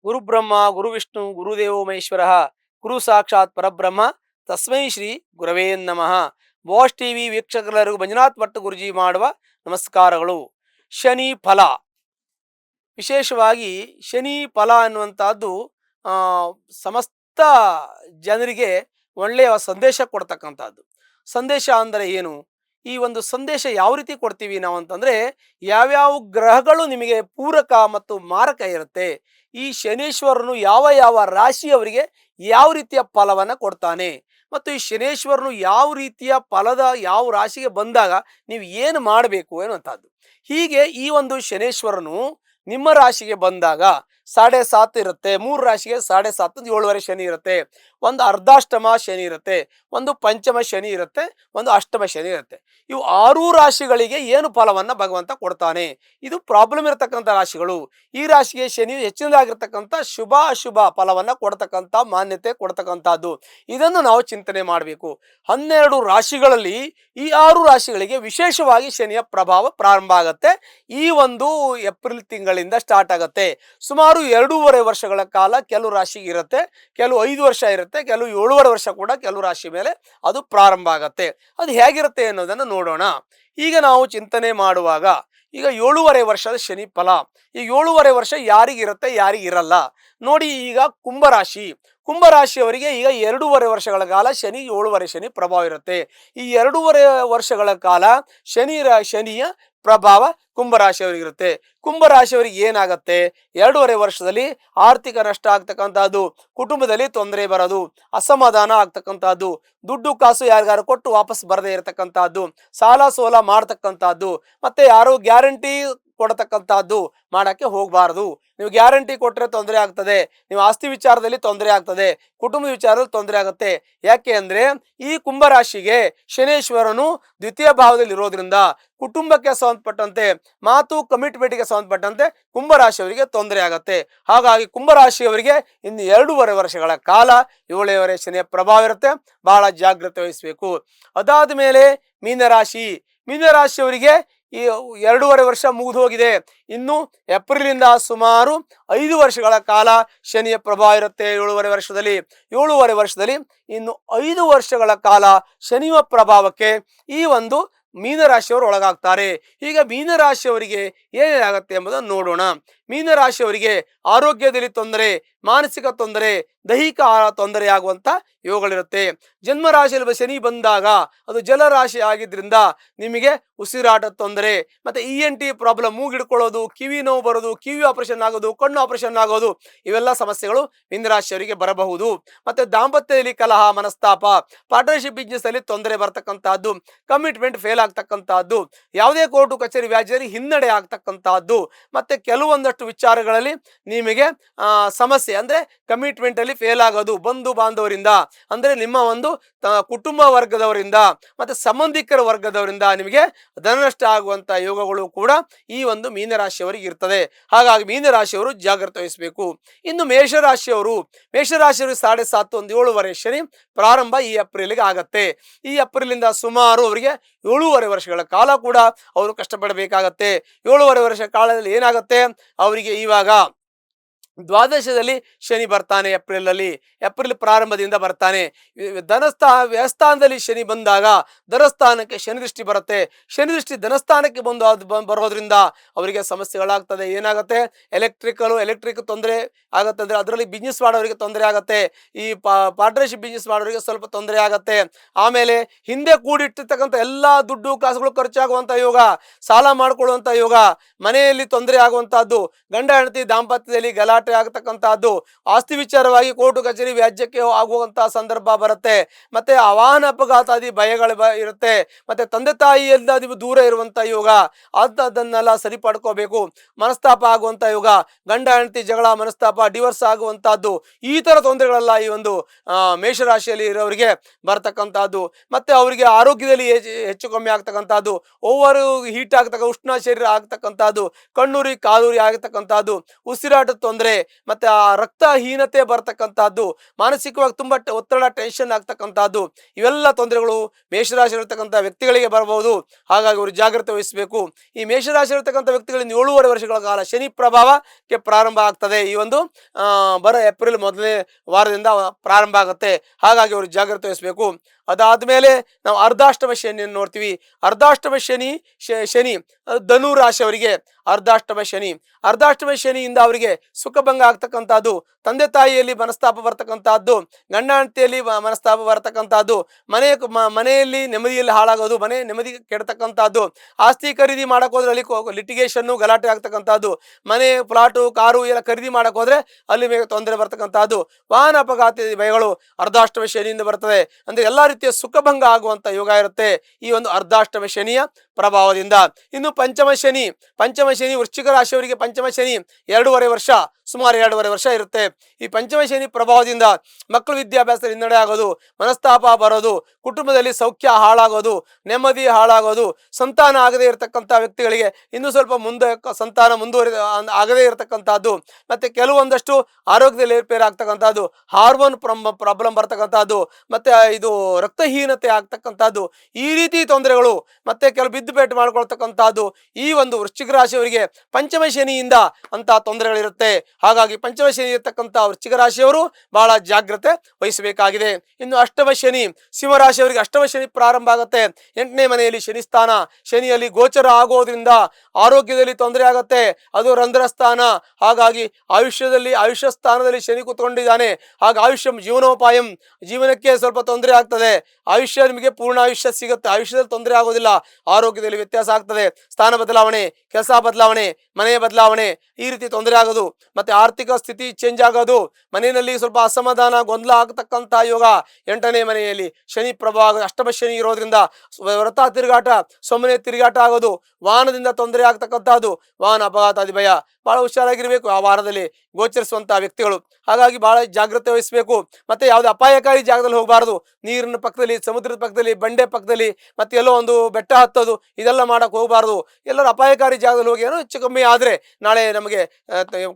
ಗುರುಬ್ರಹ್ಮ ಗುರುವಿಷ್ಣು ಗುರುದೇವೋ ಮಹೇಶ್ವರಃ ಗುರು ಸಾಕ್ಷಾತ್ ಪರಬ್ರಹ್ಮ ತಸ್ಮೈ ಶ್ರೀ ಗುರವೇ ನಮಃ. ಬಾಸ್ ಟಿವಿ ವೀಕ್ಷಕರೆಲ್ಲರಿಗೂ ಮಂಜುನಾಥ್ ಭಟ್ ಗುರುಜಿ ಮಾಡುವ ನಮಸ್ಕಾರಗಳು. ಶನಿ ಫಲ, ವಿಶೇಷವಾಗಿ ಶನಿ ಫಲ ಅನ್ನುವಂಥದ್ದು ಆ, ಸಮಸ್ತ ಜನರಿಗೆ ಒಳ್ಳೆಯ ಸಂದೇಶ ಕೊಡ್ತಕ್ಕಂಥದ್ದು. ಸಂದೇಶ ಅಂದರೆ ಏನು? ಈ ಒಂದು ಸಂದೇಶ ಯಾವ ರೀತಿ ಕೊಡ್ತೀವಿ ನಾವು ಅಂತಂದರೆ, ಯಾವ್ಯಾವ ಗ್ರಹಗಳು ನಿಮಗೆ ಪೂರಕ ಮತ್ತು ಮಾರಕ ಇರುತ್ತೆ, ಈ ಶನೇಶ್ವರನು ಯಾವ ಯಾವ ರಾಶಿಯವರಿಗೆ ಯಾವ ರೀತಿಯ ಫಲವನ್ನು ಕೊಡ್ತಾನೆ, ಮತ್ತು ಈ ಶನೇಶ್ವರನು ಯಾವ ರೀತಿಯ ಫಲದ ಯಾವ ರಾಶಿಗೆ ಬಂದಾಗ ನೀವು ಏನು ಮಾಡಬೇಕು ಎನ್ನುವಂಥದ್ದು. ಹೀಗೆ ಈ ಒಂದು ಶನೇಶ್ವರನು ನಿಮ್ಮ ರಾಶಿಗೆ ಬಂದಾಗ 7.5 ಇರುತ್ತೆ, 3 ರಾಶಿಗೆ 7.5 7.5 ಶನಿ ಇರುತ್ತೆ, ಒಂದು ಅರ್ಧಾಷ್ಟಮ ಶನಿ ಇರುತ್ತೆ, ಒಂದು ಪಂಚಮ ಶನಿ ಇರುತ್ತೆ, ಒಂದು ಅಷ್ಟಮ ಶನಿ ಇರುತ್ತೆ. ಇವು 6 ರಾಶಿಗಳಿಗೆ ಏನು ಫಲವನ್ನು ಭಗವಂತ ಕೊಡ್ತಾನೆ? ಇದು ಪ್ರಾಬ್ಲಮ್ ಇರತಕ್ಕಂಥ ರಾಶಿಗಳು. ಈ ರಾಶಿಗೆ ಶನಿ ಹೆಚ್ಚಿನದಾಗಿರ್ತಕ್ಕಂಥ ಶುಭ ಅಶುಭ ಫಲವನ್ನು ಕೊಡ್ತಕ್ಕಂಥ ಮಾನ್ಯತೆ ಕೊಡ್ತಕ್ಕಂಥದ್ದು. ಇದನ್ನು ನಾವು ಚಿಂತನೆ ಮಾಡಬೇಕು. 12 ರಾಶಿಗಳಲ್ಲಿ ಈ 6 ರಾಶಿಗಳಿಗೆ ವಿಶೇಷವಾಗಿ ಶನಿಯ ಪ್ರಭಾವ ಪ್ರಾರಂಭ ಆಗುತ್ತೆ. ಈ ಒಂದು ಏಪ್ರಿಲ್ ತಿಂಗಳಿಂದ ಸ್ಟಾರ್ಟ್ ಆಗುತ್ತೆ. ಸುಮಾರು 2.5 ವರ್ಷಗಳ ಕಾಲ ಕೆಲವು ರಾಶಿಗೆ ಇರುತ್ತೆ, ಕೆಲವು 5 ವರ್ಷ ಇರುತ್ತೆ, ಕೆಲವು 7.5 ವರ್ಷ ಕೂಡ ಕೆಲವು ರಾಶಿ ಮೇಲೆ ಅದು ಪ್ರಾರಂಭ ಆಗುತ್ತೆ. ಅದು ಹೇಗಿರುತ್ತೆ ಅನ್ನೋದನ್ನು ನೋಡೋಣ. ಈಗ ನಾವು ಚಿಂತನೆ ಮಾಡುವಾಗ, ಈಗ 7.5 ವರ್ಷದ ಶನಿ ಫಲ, ಈ 7.5 ವರ್ಷ ಯಾರಿಗಿರುತ್ತೆ ಯಾರಿಗಿರಲ್ಲ ನೋಡಿ. ಈಗ ಕುಂಭರಾಶಿಯವರಿಗೆ ಈಗ 2.5 ವರ್ಷಗಳ ಕಾಲ ಶನಿ 7.5 ಶನಿ ಪ್ರಭಾವ ಇರುತ್ತೆ. ಈ 2.5 ವರ್ಷಗಳ ಕಾಲ ಶನಿಯ ಪ್ರಭಾವ ಕುಂಭರಾಶಿಯವರಿಗಿರುತ್ತೆ. ಕುಂಭರಾಶಿಯವರಿಗೆ ಏನಾಗುತ್ತೆ? 2.5 ವರ್ಷದಲ್ಲಿ ಆರ್ಥಿಕ ನಷ್ಟ ಆಗ್ತಕ್ಕಂಥದ್ದು, ಕುಟುಂಬದಲ್ಲಿ ತೊಂದರೆ ಬರೋದು, ಅಸಮಾಧಾನ ಆಗ್ತಕ್ಕಂಥದ್ದು, ದುಡ್ಡು ಕಾಸು ಯಾರಿಗಾರು ಕೊಟ್ಟು ವಾಪಸ್ ಬರದೇ ಇರತಕ್ಕಂಥದ್ದು, ಸಾಲ ಸೋಲ ಮಾಡ್ತಕ್ಕಂಥದ್ದು, ಮತ್ತೆ ಯಾರು ಗ್ಯಾರಂಟಿ ಕೊಡತಕ್ಕಂಥದ್ದು ಮಾಡಕ್ಕೆ ಹೋಗಬಾರ್ದು. ನೀವು ಗ್ಯಾರಂಟಿ ಕೊಟ್ಟರೆ ತೊಂದರೆ ಆಗ್ತದೆ, ನೀವು ಆಸ್ತಿ ವಿಚಾರದಲ್ಲಿ ತೊಂದರೆ ಆಗ್ತದೆ, ಕುಟುಂಬ ವಿಚಾರದಲ್ಲಿ ತೊಂದರೆ ಆಗುತ್ತೆ. ಯಾಕೆ ಅಂದರೆ ಈ ಕುಂಭರಾಶಿಗೆ ಶನೇಶ್ವರನು ದ್ವಿತೀಯ ಭಾವದಲ್ಲಿ ಇರೋದ್ರಿಂದ ಕುಟುಂಬಕ್ಕೆ ಸಂಬಂಧಪಟ್ಟಂತೆ, ಮಾತು ಕಮಿಟ್ಮೆಂಟ್ಗೆ ಸಂಬಂಧಪಟ್ಟಂತೆ ಕುಂಭರಾಶಿಯವರಿಗೆ ತೊಂದರೆ ಆಗತ್ತೆ. ಹಾಗಾಗಿ ಕುಂಭರಾಶಿಯವರಿಗೆ ಇನ್ನು 2.5 ವರ್ಷಗಳ ಕಾಲ 7.5 ಶನಿಯ ಪ್ರಭಾವ ಇರುತ್ತೆ. ಬಹಳ ಜಾಗ್ರತೆ ವಹಿಸಬೇಕು. ಅದಾದ ಮೇಲೆ ಮೀನರಾಶಿಯವರಿಗೆ ಈ 2.5 ವರ್ಷ ಮುಗಿದು ಹೋಗಿದೆ. ಇನ್ನು ಏಪ್ರಿಲಿಂದ ಸುಮಾರು 5 ವರ್ಷಗಳ ಕಾಲ ಶನಿಯ ಪ್ರಭಾವ ಇರುತ್ತೆ. 7.5 ವರ್ಷದಲ್ಲಿ ಇನ್ನು 5 ವರ್ಷಗಳ ಕಾಲ ಶನಿಯ ಪ್ರಭಾವಕ್ಕೆ ಈ ಒಂದು ಮೀನರಾಶಿಯವರು ಒಳಗಾಗ್ತಾರೆ. ಈಗ ಮೀನರಾಶಿಯವರಿಗೆ ಏನಾಗುತ್ತೆ ಎಂಬುದನ್ನು ನೋಡೋಣ. ಮೀನರಾಶಿಯವರಿಗೆ ಆರೋಗ್ಯದಲ್ಲಿ ತೊಂದರೆ, ಮಾನಸಿಕ ತೊಂದರೆ, ದೈಹಿಕ ತೊಂದರೆ ಆಗುವಂಥ ಯೋಗಗಳಿರುತ್ತೆ. ಜನ್ಮರಾಶಿಯಲ್ಲಿ ಶನಿ ಬಂದಾಗ ಅದು ಜಲರಾಶಿ ಆಗಿದ್ರಿಂದ ನಿಮಗೆ ಉಸಿರಾಟ ತೊಂದರೆ, ಮತ್ತು ENT ಪ್ರಾಬ್ಲಮ್, ಮೂಗಿಡ್ಕೊಳ್ಳೋದು, ಕಿವಿ ನೋವು ಬರೋದು, ಕಿವಿ ಆಪರೇಷನ್ ಆಗೋದು, ಕಣ್ಣು ಆಪರೇಷನ್ ಆಗೋದು, ಇವೆಲ್ಲ ಸಮಸ್ಯೆಗಳು ಮೀನರಾಶಿಯವರಿಗೆ ಬರಬಹುದು. ಮತ್ತು ದಾಂಪತ್ಯದಲ್ಲಿ ಕಲಹ, ಮನಸ್ತಾಪ, ಪಾರ್ಟ್ನರ್ಶಿಪ್ ಬಿಸ್ನೆಸ್ ಅಲ್ಲಿ ತೊಂದರೆ ಬರ್ತಕ್ಕಂಥದ್ದು, ಕಮಿಟ್ಮೆಂಟ್ ಫೇಲ್ ಆಗ್ತಕ್ಕಂಥದ್ದು, ಯಾವುದೇ ಕೋರ್ಟು ಕಚೇರಿ ವ್ಯಾಜ್ಯದಲ್ಲಿ ಹಿನ್ನಡೆ ಆಗ್ತಕ್ಕಂಥದ್ದು, ಮತ್ತು ಕೆಲವೊಂದಷ್ಟು ವಿಚಾರಗಳಲ್ಲಿ ನಿಮಗೆ ಸಮಸ್ಯೆ ಅಂದರೆ ಕಮಿಟ್ಮೆಂಟ್ ಅಲ್ಲಿ ಫೇಲ್ ಆಗೋದು, ಬಂಧು ಬಾಂಧವರಿಂದ ಅಂದರೆ ನಿಮ್ಮ ಒಂದು ಕುಟುಂಬ ವರ್ಗದವರಿಂದ ಮತ್ತು ಸಂಬಂಧಿಕರ ವರ್ಗದವರಿಂದ ನಿಮಗೆ ಧನನಷ್ಟ ಆಗುವಂತ ಯೋಗಗಳು ಕೂಡ ಈ ಒಂದು ಮೀನರಾಶಿಯವರಿಗೆ ಇರ್ತದೆ. ಹಾಗಾಗಿ ಮೀನರಾಶಿಯವರು ಜಾಗ್ರತೆ ವಹಿಸಬೇಕು. ಇನ್ನು ಮೇಷರಾಶಿಯವರು 7.5 ಒಂದು 7.5 ಶನಿ ಪ್ರಾರಂಭ ಈ ಏಪ್ರಿಲ್ಗೆ ಆಗತ್ತೆ. ಈ ಏಪ್ರಿಲಿಂದ ಸುಮಾರು ಅವರಿಗೆ 7.5 ವರ್ಷಗಳ ಕಾಲ ಕೂಡ ಅವರು ಕಷ್ಟಪಡಬೇಕಾಗತ್ತೆ. 7.5 ವರ್ಷ ಕಾಲದಲ್ಲಿ ಏನಾಗುತ್ತೆ, ಅವರಿಗೆ ಇವಾಗ ದ್ವಾದಶದಲ್ಲಿ ಶನಿ ಬರ್ತಾನೆ. ಏಪ್ರಿಲ್ ಪ್ರಾರಂಭದಿಂದ ಬರ್ತಾನೆ. ವ್ಯಸ್ಥಾನದಲ್ಲಿ ಶನಿ ಬಂದಾಗ ಧನಸ್ಥಾನಕ್ಕೆ ಶನಿ ದೃಷ್ಟಿ ಬರುತ್ತೆ. ಶನಿ ದೃಷ್ಟಿ ಧನಸ್ಥಾನಕ್ಕೆ ಬರೋದ್ರಿಂದ ಅವರಿಗೆ ಸಮಸ್ಯೆಗಳಾಗ್ತದೆ. ಏನಾಗುತ್ತೆ, ಎಲೆಕ್ಟ್ರಿಕ್ ತೊಂದರೆ ಆಗುತ್ತೆ. ಅಂದರೆ ಅದರಲ್ಲಿ ಬಿಸ್ನೆಸ್ ಮಾಡೋರಿಗೆ ತೊಂದರೆ ಆಗುತ್ತೆ. ಈ ಪಾರ್ಟ್ನರ್ಶಿಪ್ ಬಿಸ್ನೆಸ್ ಮಾಡೋರಿಗೆ ಸ್ವಲ್ಪ ತೊಂದರೆ ಆಗುತ್ತೆ. ಆಮೇಲೆ ಹಿಂದೆ ಕೂಡಿಟ್ಟಿರ್ತಕ್ಕಂಥ ಎಲ್ಲ ದುಡ್ಡು ಕಾಸುಗಳು ಖರ್ಚಾಗುವಂಥ ಯೋಗ, ಸಾಲ ಮಾಡ್ಕೊಳ್ಳುವಂಥ ಯೋಗ, ಮನೆಯಲ್ಲಿ ತೊಂದರೆ ಆಗುವಂತಹದ್ದು, ಗಂಡ ಹೆಂಡತಿ ದಾಂಪತ್ಯದಲ್ಲಿ ಗಲಾಟೆ ಆಗತಕ್ಕಂತಹದ್ದು, ಆಸ್ತಿ ವಿಚಾರವಾಗಿ ಕೋರ್ಟು ಕಚೇರಿ ವ್ಯಾಜ್ಯಕ್ಕೆ ಆಗುವಂತಹ ಸಂದರ್ಭ ಬರುತ್ತೆ. ಮತ್ತೆ ವಾಹನ ಅಪಘಾತಾದಿ ಭಯಗಳು ಇರುತ್ತೆ. ಮತ್ತೆ ತಂದೆ ತಾಯಿಯಿಂದ ನೀವು ದೂರ ಇರುವಂತ ಯೋಗ, ಅದನ್ನೆಲ್ಲ ಸರಿಪಡ್ಕೋಬೇಕು. ಮನಸ್ತಾಪ ಆಗುವಂತ ಯೋಗ, ಗಂಡ ಹೆಂಡತಿ ಜಗಳ, ಮನಸ್ತಾಪ, ಡಿವೋರ್ಸ್ ಆಗುವಂತಹದ್ದು, ಈ ತರ ತೊಂದರೆಗಳೆಲ್ಲ ಈ ಒಂದು ಮೇಷರಾಶಿಯಲ್ಲಿ ಇರೋರಿಗೆ ಬರ್ತಕ್ಕಂಥದ್ದು. ಮತ್ತೆ ಅವರಿಗೆ ಆರೋಗ್ಯದಲ್ಲಿ ಹೆಚ್ಚು ಕಮ್ಮಿ ಆಗ್ತಕ್ಕಂಥದ್ದು, ಓವರ್ ಹೀಟ್ ಆಗ್ತಕ್ಕ, ಉಷ್ಣ ಶರೀರ ಆಗ್ತಕ್ಕಂಥದ್ದು, ಕಣ್ಣೂರಿ ಕಾಲೂರಿ ಆಗ್ತಕ್ಕಂಥದ್ದು, ಉಸಿರಾಟದ ತೊಂದರೆ, ಮತ್ತೆ ಆ ರಕ್ತಹೀನತೆ ಬರ್ತಕ್ಕಂತಹದ್ದು, ಮಾನಸಿಕವಾಗಿ ತುಂಬಾ ಒತ್ತಡ ಟೆನ್ಷನ್ ಆಗ್ತಕ್ಕಂತಹದ್ದು, ಇವೆಲ್ಲ ತೊಂದರೆಗಳು ಮೇಷರಾಶಿ ಇರತಕ್ಕಂಥ ವ್ಯಕ್ತಿಗಳಿಗೆ ಬರಬಹುದು. ಹಾಗಾಗಿ ಅವರು ಜಾಗ್ರತೆ ವಹಿಸಬೇಕು. ಈ ಮೇಷರಾಶಿ ಇರತಕ್ಕಂಥ ವ್ಯಕ್ತಿಗಳಿಂದ 7.5 ವರ್ಷಗಳ ಕಾಲ ಶನಿ ಪ್ರಭಾವಕ್ಕೆ ಪ್ರಾರಂಭ ಆಗ್ತದೆ. ಈ ಒಂದು ಬರೋ ಏಪ್ರಿಲ್ ಮೊದಲನೇ ವಾರದಿಂದ ಪ್ರಾರಂಭ ಆಗುತ್ತೆ. ಹಾಗಾಗಿ ಅವರು ಜಾಗ್ರತೆ ವಹಿಸಬೇಕು. ಅದಾದ್ಮೇಲೆ ನಾವು ಅರ್ಧಾಷ್ಟಮ ಶನಿಯನ್ನು ನೋಡ್ತೀವಿ. ಅರ್ಧಾಷ್ಟಮ ಶನಿ ಧನು ರಾಶಿಯವರಿಗೆ ಅರ್ಧಾಷ್ಟಮ ಶನಿಯಿಂದ ಅವರಿಗೆ ಸುಖಭಂಗ ಆಗ್ತಕ್ಕಂಥದ್ದು, ತಂದೆ ತಾಯಿಯಲ್ಲಿ ಮನಸ್ತಾಪ ಬರ್ತಕ್ಕಂಥದ್ದು, ಗಂಡ ಹೆಂಡತಿಯಲ್ಲಿ ಮನಸ್ತಾಪ ಬರ್ತಕ್ಕಂಥದ್ದು, ಮನೆಯಲ್ಲಿ ನೆಮ್ಮದಿಯಲ್ಲಿ ಹಾಳಾಗೋದು, ಮನೆ ನೆಮ್ಮದಿ ಕೆಡ್ತಕ್ಕಂಥದ್ದು, ಆಸ್ತಿ ಖರೀದಿ ಮಾಡಕ್ ಹೋದ್ರೆ ಅಲ್ಲಿ ಲಿಟಿಗೇಷನ್ನು ಗಲಾಟೆ ಆಗ್ತಕ್ಕಂಥದ್ದು, ಮನೆ ಪ್ಲಾಟು ಕಾರು ಎಲ್ಲ ಖರೀದಿ ಮಾಡಕ್ ಹೋದ್ರೆ ಅಲ್ಲಿ ತೊಂದರೆ ಬರ್ತಕ್ಕಂಥದ್ದು, ವಾಹನ ಅಪಘಾತ ಭಯಗಳು ಅರ್ಧಾಷ್ಟಮ ಶನಿಯಿಂದ ಬರ್ತದೆ. ಅಂದ್ರೆ ಎಲ್ಲಾ ರೀತಿಯ ಸುಖಭಂಗ ಆಗುವಂತ ಯೋಗ ಇರುತ್ತೆ ಈ ಒಂದು ಅರ್ಧಾಷ್ಟಮ ಶನಿಯ ಪ್ರಭಾವದಿಂದ. ಇನ್ನು ಪಂಚಮ ಶನಿ ವೃಶ್ಚಿಕ ರಾಶಿಯವರಿಗೆ ಪಂಚಮ ಶನಿ 2.5 ವರ್ಷ, ಸುಮಾರು 2.5 ವರ್ಷ ಇರುತ್ತೆ. ಈ ಪಂಚಮ ಶನಿ ಪ್ರಭಾವದಿಂದ ಮಕ್ಕಳು ವಿದ್ಯಾಭ್ಯಾಸದಲ್ಲಿ ಹಿನ್ನಡೆ ಆಗೋದು, ಮನಸ್ತಾಪ ಬರೋದು, ಕುಟುಂಬದಲ್ಲಿ ಸೌಖ್ಯ ಹಾಳಾಗೋದು, ನೆಮ್ಮದಿ ಹಾಳಾಗೋದು, ಸಂತಾನ ಆಗದೇ ಇರತಕ್ಕಂಥ ವ್ಯಕ್ತಿಗಳಿಗೆ ಇನ್ನೂ ಸ್ವಲ್ಪ ಮುಂದೆ ಸಂತಾನ ಆಗದೇ ಇರತಕ್ಕಂಥದ್ದು, ಮತ್ತೆ ಕೆಲವೊಂದಷ್ಟು ಆರೋಗ್ಯದಲ್ಲಿ ಏರ್ಪೇರ್ ಆಗ್ತಕ್ಕಂಥದ್ದು, ಹಾರ್ಮೋನ್ ಪ್ರಾಬ್ಲಮ್ ಬರ್ತಕ್ಕಂಥದ್ದು, ಮತ್ತೆ ಇದು ರಕ್ತಹೀನತೆ ಆಗ್ತಕ್ಕಂಥದ್ದು, ಈ ರೀತಿ ತೊಂದರೆಗಳು, ಮತ್ತೆ ಕೆಲವು ಬಿದ್ದುಪೇಟು ಮಾಡ್ಕೊಳ್ತಕ್ಕಂಥದ್ದು ಈ ಒಂದು ವೃಶ್ಚಿಕ ರಾಶಿಯವರಿಗೆ ಪಂಚಮ ಶನಿಯಿಂದ ಅಂತ ತೊಂದರೆಗಳಿರುತ್ತೆ. ಹಾಗಾಗಿ ಪಂಚಮ ಶನಿ ಇರ್ತಕ್ಕಂಥ ವೃಶ್ಚಿಕ ರಾಶಿಯವರು ಬಹಳ ಜಾಗ್ರತೆ ವಹಿಸಬೇಕಾಗಿದೆ. ಇನ್ನು ಅಷ್ಟಮ ಶನಿ ಸಿಂಹರಾಶಿಯವರಿಗೆ ಅಷ್ಟಮ ಶನಿ ಪ್ರಾರಂಭ ಆಗುತ್ತೆ. 8ನೇ ಮನೆಯಲ್ಲಿ ಶನಿ ಸ್ಥಾನ, ಶನಿಯಲ್ಲಿ ಗೋಚರ ಆಗೋದ್ರಿಂದ ಆರೋಗ್ಯದಲ್ಲಿ ತೊಂದರೆ ಆಗುತ್ತೆ. ಅದು ರಂಧ್ರ ಸ್ಥಾನ. ಹಾಗಾಗಿ ಆಯುಷ್ಯ ಸ್ಥಾನದಲ್ಲಿ ಶನಿ ಕೂತ್ಕೊಂಡಿದ್ದಾನೆ. ಹಾಗೆ ಜೀವನೋಪಾಯಂ, ಜೀವನಕ್ಕೆ ಸ್ವಲ್ಪ ತೊಂದರೆ ಆಗ್ತದೆ. ನಿಮಗೆ ಪೂರ್ಣ ಆಯುಷ್ಯ ಸಿಗುತ್ತೆ, ಆಯುಷ್ಯದಲ್ಲಿ ತೊಂದರೆ ಆಗೋದಿಲ್ಲ, ಆರೋಗ್ಯದಲ್ಲಿ ವ್ಯತ್ಯಾಸ ಆಗ್ತದೆ. ಸ್ಥಾನ ಬದಲಾವಣೆ, ಕೆಲಸ ಬದಲಾವಣೆ, ಮನೆಯ ಬದಲಾವಣೆ, ಈ ರೀತಿ ತೊಂದರೆ ಆಗೋದು, ಮತ್ತೆ ಆರ್ಥಿಕ ಸ್ಥಿತಿ ಚೇಂಜ್ ಆಗೋದು, ಮನೆಯಲ್ಲಿ ಸ್ವಲ್ಪ ಅಸಮಾಧಾನ ಗೊಂದಲ ಆಗತಕ್ಕಂತ ಯೋಗ. 8ನೇ ಮನೆಯಲ್ಲಿ ಶನಿ ಪ್ರಭಾವ, ಅಷ್ಟಮ ಶನಿ ಇರೋದ್ರಿಂದ ವ್ರತ ತಿರುಗಾಟ, ಸುಮ್ಮನೆ ತಿರುಗಾಟ ಆಗೋದು, ವಾಹನದಿಂದ ತೊಂದರೆ ಆಗ್ತಕ್ಕಂಥದ್ದು, ವಾಹನ ಅಪಘಾತಾದಿ ಭಯ. ಬಹಳ ಹುಷಾರಾಗಿರ್ಬೇಕು ಆ ವಾರದಲ್ಲಿ ಗೋಚರಿಸುವಂತಹ ವ್ಯಕ್ತಿಗಳು. ಹಾಗಾಗಿ ಬಹಳ ಜಾಗ್ರತೆ ವಹಿಸಬೇಕು. ಮತ್ತೆ ಯಾವುದೇ ಅಪಾಯಕಾರಿ ಜಾಗದಲ್ಲಿ ಹೋಗಬಾರದು. ನೀರಿನ ಪಕ್ಕದಲ್ಲಿ, ಸಮುದ್ರದ ಪಕ್ಕದಲ್ಲಿ, ಬಂಡೆ ಪಕ್ಕದಲ್ಲಿ, ಮತ್ತೆ ಎಲ್ಲೋ ಒಂದು ಬೆಟ್ಟ ಹತ್ತೋದು, ಇದೆಲ್ಲ ಮಾಡಕ್ ಹೋಗಬಾರದು. ಎಲ್ಲರೂ ಅಪಾಯಕಾರಿ ಜಾಗದಲ್ಲಿ ಹೋಗಿ ಏನೋ ಹೆಚ್ಚು ಕಮ್ಮಿ ಆದ್ರೆ ನಾಳೆ ನಮಗೆ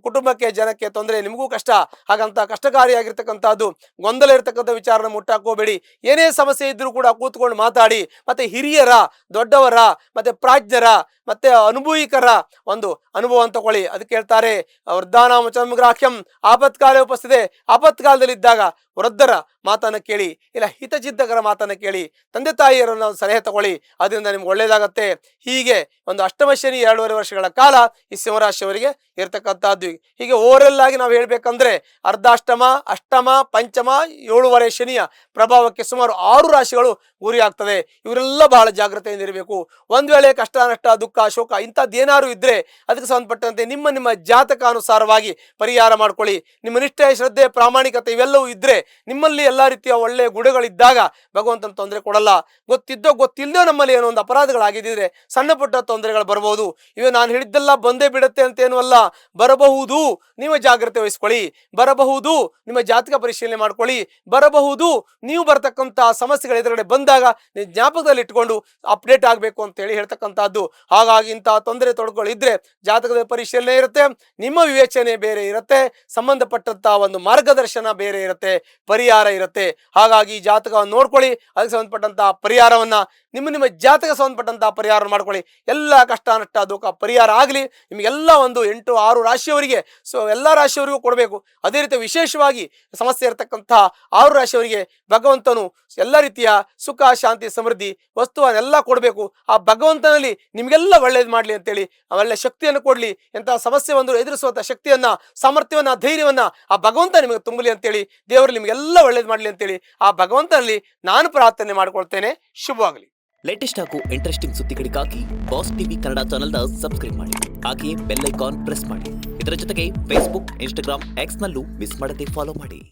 ಕುಟುಂಬಕ್ಕೆ, ಜನಕ್ಕೆ ತೊಂದರೆ, ನಿಮಗೂ ಕಷ್ಟ. ಹಾಗಂತ ಕಷ್ಟಕಾರಿಯಾಗಿರ್ತಕ್ಕಂಥದ್ದು, ಗೊಂದಲ ಇರ್ತಕ್ಕಂಥ ವಿಚಾರನ ಮುಟ್ಟಾಕೋಬೇಡಿ. ಏನೇ ಸಮಸ್ಯೆ ಇದ್ರೂ ಕೂಡ ಕೂತ್ಕೊಂಡು ಮಾತಾಡಿ. ಮತ್ತೆ ಹಿರಿಯರ, ದೊಡ್ಡವರ, ಮತ್ತೆ ಪ್ರಾಜ್ಞರ, ಮತ್ತೆ ಅನುಭವಿಕರ ಒಂದು ಅನುಭವ ಅಂತ ತಗೊಳ್ಳಿ. ಅದಕ್ಕೆ ಹೇಳ್ತಾರೆ ವೃದ್ಧಾನಾಮ ಚರ್ಮಗ್ರಾಹ್ಯಂ ಆಪತ್ಕಾಲ ಉಪಸ್ಥಿತೆ. ಆಪತ್ಕಾಲದಲ್ಲಿದ್ದಾಗ ವೃದ್ಧರ ಮಾತನ್ನ ಕೇಳಿ, ಇಲ್ಲ ಹಿತಚಿಂತಕರ ಮಾತನ್ನ ಕೇಳಿ, ತಂದೆ ತಾಯಿಯರನ್ನ ಸಲಹೆ ತಗೊಳ್ಳಿ, ಅದರಿಂದ ನಿಮ್ಗೆ ಒಳ್ಳೇದಾಗತ್ತೆ. ಹೀಗೆ ಒಂದು ಅಷ್ಟಮ ಶನಿ 2.5 ವರ್ಷಗಳ ಕಾಲ ಈ ಸಿಂಹರಾಶಿಯವರಿಗೆ ಇರ್ತಕ್ಕಂಥದ್ದು. ಹೀಗೆ ಓವರಲ್ ಆಗಿ ನಾವು ಹೇಳ್ಬೇಕಂದ್ರೆ ಅರ್ಧಾಷ್ಟಮ, ಅಷ್ಟಮ, ಪಂಚಮ, 7.5 ಶನಿಯ ಪ್ರಭಾವಕ್ಕೆ ಸುಮಾರು 6 ರಾಶಿಗಳು ಗುರಿ ಆಗ್ತದೆ. ಇವರೆಲ್ಲ ಬಹಳ ಜಾಗ್ರತೆಯಿಂದ ಇರಬೇಕು. ಒಂದ್ ವೇಳೆ ಕಷ್ಟ, ನಷ್ಟ, ದುಃಖ, ಶೋಕ ಇಂಥದ್ದೇನಾದ್ರು ಇದ್ರೆ ಅದಕ್ಕೆ ಸಂಬಂಧಪಟ್ಟಂತೆ ನಿಮ್ಮ ಜಾತಕ ಅನುಸಾರವಾಗಿ ಪರಿಹಾರ ಮಾಡ್ಕೊಳ್ಳಿ. ನಿಮ್ಮ ನಿಷ್ಠೆ, ಶ್ರದ್ಧೆ, ಪ್ರಾಮಾಣಿಕತೆ ಇವೆಲ್ಲವೂ ಇದ್ರೆ, ನಿಮ್ಮಲ್ಲಿ ಎಲ್ಲಾ ರೀತಿಯ ಒಳ್ಳೆಯ ಗುಣಗಳಿದ್ದಾಗ ಭಗವಂತನ ತೊಂದರೆ ಕೊಡಲ್ಲ. ಗೊತ್ತಿಲ್ಲದೆ ನಮ್ಮಲ್ಲಿ ಏನೋ ಒಂದು ಅಪರಾಧಗಳಾಗಿದ್ದಿದ್ರೆ ಸಣ್ಣ ಪುಟ್ಟ ತೊಂದರೆಗಳು ಬರಬಹುದು. ಇವೆ ನಾನು ಹೇಳಿದ್ದೆಲ್ಲ ಬಂದೇ ಬಿಡುತ್ತೆ ಅಂತೇನು ಅಲ್ಲ, ಬರಬಹುದು. ನೀವು ಜಾಗ್ರತೆ ವಹಿಸ್ಕೊಳ್ಳಿ. ಬರಬಹುದು, ನಿಮ್ಮ ಜಾತಕ ಪರಿಶೀಲನೆ ಮಾಡ್ಕೊಳ್ಳಿ. ಬರಬಹುದು, ನೀವು ಬರ್ತಕ್ಕಂಥ ಸಮಸ್ಯೆಗಳ ಎದುರುಗಡೆ ಬಂದಾಗ ನೀವು ಜ್ಞಾಪಕದಲ್ಲಿ ಇಟ್ಕೊಂಡು ಅಪ್ಡೇಟ್ ಆಗಬೇಕು ಅಂತ ಹೇಳಿ ಹೇಳ್ತಕ್ಕಂಥದ್ದು. ಹಾಗಾಗಿ ಇಂತಹ ತೊಂದರೆ ತೊಡಕೊಳ್ಳಿದ್ರೆ ಜಾತಕದ ಪರಿಶೀಲನೆ ಇರುತ್ತೆ, ನಿಮ್ಮ ವಿವೇಚನೆ ಬೇರೆ ಇರುತ್ತೆ, ಸಂಬಂಧಪಟ್ಟಂತ ಒಂದು ಮಾರ್ಗದರ್ಶನ ಬೇರೆ ಇರುತ್ತೆ, ಪರಿಹಾರ ಇರುತ್ತೆ. ಹಾಗಾಗಿ ಜಾತಕವನ್ನು ನೋಡ್ಕೊಳ್ಳಿ, ಅದಕ್ಕೆ ಸಂಬಂಧಪಟ್ಟಂತಹ ಪರಿಹಾರವನ್ನ ನಿಮ್ಮ ಜಾತಕ ಸಂಬಂಧಪಟ್ಟಂತಹ ಪರಿಹಾರ ಮಾಡ್ಕೊಳ್ಳಿ. ಎಲ್ಲ ಕಷ್ಟ, ನಷ್ಟ, ದುಃಖ ಪರಿಹಾರ ಆಗಲಿ. ನಿಮಗೆಲ್ಲ ಒಂದು 8-6 ರಾಶಿಯವರಿಗೆ, ಎಲ್ಲಾ ರಾಶಿಯವರಿಗೂ ಕೊಡಬೇಕು. ಅದೇ ರೀತಿ ವಿಶೇಷವಾಗಿ ಸಮಸ್ಯೆ ಇರತಕ್ಕಂತಹ 6 ರಾಶಿಯವರಿಗೆ ಭಗವಂತನು ಎಲ್ಲ ರೀತಿಯ ಸುಖ, ಶಾಂತಿ, ಸಮೃದ್ಧಿ ವಸ್ತುವನ್ನೆಲ್ಲ ಕೊಡಬೇಕು. ಆ ಭಗವಂತನಲ್ಲಿ ನಿಮ್ಗೆಲ್ಲ ಒಳ್ಳೇದು ಮಾಡ್ಲಿ ಅಂತೇಳಿ ಒಳ್ಳೆ ಶಕ್ತಿಯನ್ನು ಕೊಡ್ಲಿ. ಎಂತಹ ಸಮಸ್ಯೆ ಒಂದು ಎದುರಿಸುವಂತ ಶಕ್ತಿಯನ್ನ, ಸಾಮರ್ಥ್ಯವನ್ನ, ಧೈರ್ಯವನ್ನ ಆ ಭಗವಂತ ನಿಮಗೆ ತುಂಬಲಿ ಅಂತೇಳಿ, ದೇವರು ನಿಮ್ಗೆಲ್ಲ ಒಳ್ಳೇದು ಮಾಡ್ಲಿ ಅಂತೇಳಿ ಆ ಭಗವಂತನಲ್ಲಿ ನಾನು ಪ್ರಾರ್ಥನೆ ಮಾಡ್ಕೊಳ್ತೇನೆ. ಶುಭವಾಗಲಿ. ಲೇಟೆಸ್ಟ್ ಹಾಗೂ ಇಂಟ್ರೆಸ್ಟಿಂಗ್ ಸುದ್ದಿಗಳಿಗಾಗಿ ಬಾಸ್ ಟಿವಿ ಕನ್ನಡ ಚಾನೆಲ್ನ ಸಬ್ಸ್ಕ್ರೈಬ್ ಮಾಡಿ. ಹಾಗೆಯೇ ಬೆಲ್ ಐಕಾನ್ ಪ್ರೆಸ್ ಮಾಡಿ. ಇದರ ಜೊತೆಗೆ ಫೇಸ್ಬುಕ್, ಇನ್ಸ್ಟಾಗ್ರಾಮ್, ಎಕ್ಸ್ ನಲ್ಲೂ ಮಿಸ್ ಮಾಡದೆ ಫಾಲೋ ಮಾಡಿ.